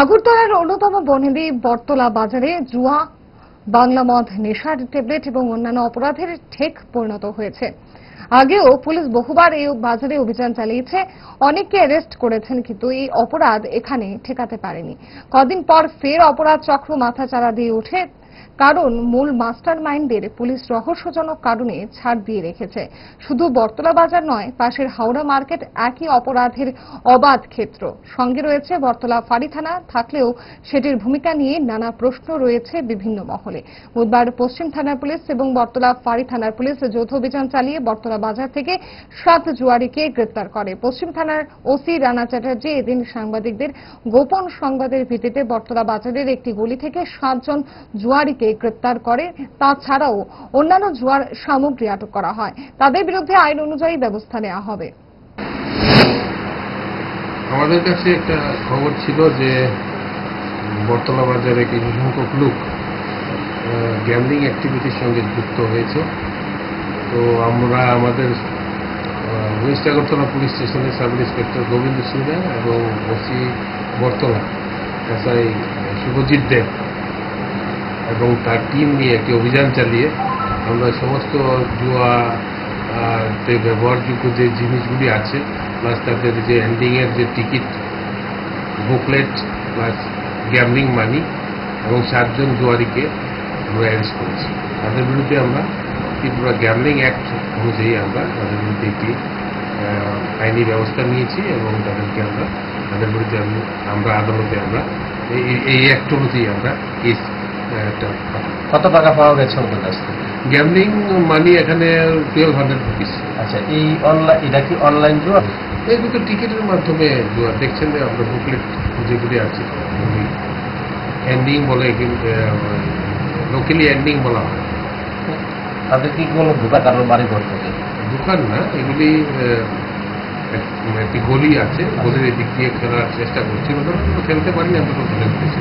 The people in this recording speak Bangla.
আগরতলার অন্যতম বনেদি বটতলা বাজারে জুয়া, বাংলা মদ, নেশার ট্যাবলেট এবং অন্যান্য অপরাধের ঠেক পরিণত হয়েছে। আগেও পুলিশ বহুবার এই বাজারে অভিযান চালিয়েছে, অনেককে অ্যারেস্ট করেছেন, কিন্তু এই অপরাধ এখানে ঠেকাতে পারেনি। কদিন পর ফের অপরাধ চক্র মাথাচাড়া দিয়ে ওঠে, কারণ মূল মাস্টার মাইন্ডের পুলিশ রহস্যজনক কারণে ছাড় দিয়ে রেখেছে। শুধু বটতলা বাজার নয়, পাশের হাওড়া মার্কেট একই অপরাধের অবাধ ক্ষেত্র। সঙ্গে রয়েছে বটতলা ফাঁড়ি থানা, থাকলেও সেটির ভূমিকা নিয়ে নানা প্রশ্ন রয়েছে বিভিন্ন মহলে। বুধবার পশ্চিম থানার পুলিশ এবং বটতলা ফাঁড়ি থানার পুলিশ যৌথ অভিযান চালিয়ে বটতলা বাজার থেকে 7 জুয়ারিকে গ্রেপ্তার করে। পশ্চিম থানার ওসি রানা চ্যাটার্জি এদিন সাংবাদিকদের গোপন সংবাদের ভিত্তিতে বটতলা বাজারের একটি গলি থেকে 7 জন জুয়ারিকে গ্রেপ্তার করে। তাছাড়াও অন্যান্য জুয়ার সামগ্রী আটক করা হয়। তাদের বিরুদ্ধে আইন অনুযায়ী ব্যবস্থা নেওয়া হবে। আমাদের কাছে একটা খবর ছিল যে বটতলা বাজারে কিছু সংখ্যক লোক গ্যামলিং অ্যাক্টিভিটির সঙ্গে যুক্ত হয়েছে। তো আমরা আমাদের ওয়েস্ট আগরতলা পুলিশ স্টেশনের সাব ইন্সপেক্টর গোবিন্দ সিনহা এবং ওসি বটতলা এসআই শুভজিৎ দেব এবং তার টিম নিয়ে একটি অভিযান চালিয়ে আমরা সমস্ত জুয়াতে ব্যবহারযোগ্য যে জিনিসগুলি আছে, প্লাস তাদের যে এন্ডিংয়ের যে টিকিট, বুকলেট, প্লাস গ্যামলিং মানি এবং 7 জন জুয়ারিকে আমরা অ্যারেস্ট করেছি। তাদের বিরুদ্ধে আমরা ত্রিপুরা গ্যামলিং অ্যাক্ট অনুযায়ী আমরা তাদের বিরুদ্ধে একটি আইনি ব্যবস্থা নিয়েছি এবং তাদের বিরুদ্ধে আমরা আদালতে আমরা এই অ্যাক্ট অনুযায়ী আমরা কেস। কত টাকা পাওয়া গেছে ওদের কাছ থেকে? গ্যামলিং মানি এখানে 1200 রুপিস। আচ্ছা, এই অনলাইন, এটা কি অনলাইন জুয়া? এগুলো তো টিকিটের মাধ্যমে জুয়া। দেখছেন যে আমরা বুকলেট যেগুলি আছে, এন্ডিং বলে, লোকালি এন্ডিং বলা হয়। তাদের কি কোনো দোকান কারোর বাড়ি ঘর থেকে? দোকান না, এগুলি একটি গলি আছে, গলির এদিক দিয়ে খেলার চেষ্টা করছিল, খেলতে পারিনি, আমরা খেলতেছি।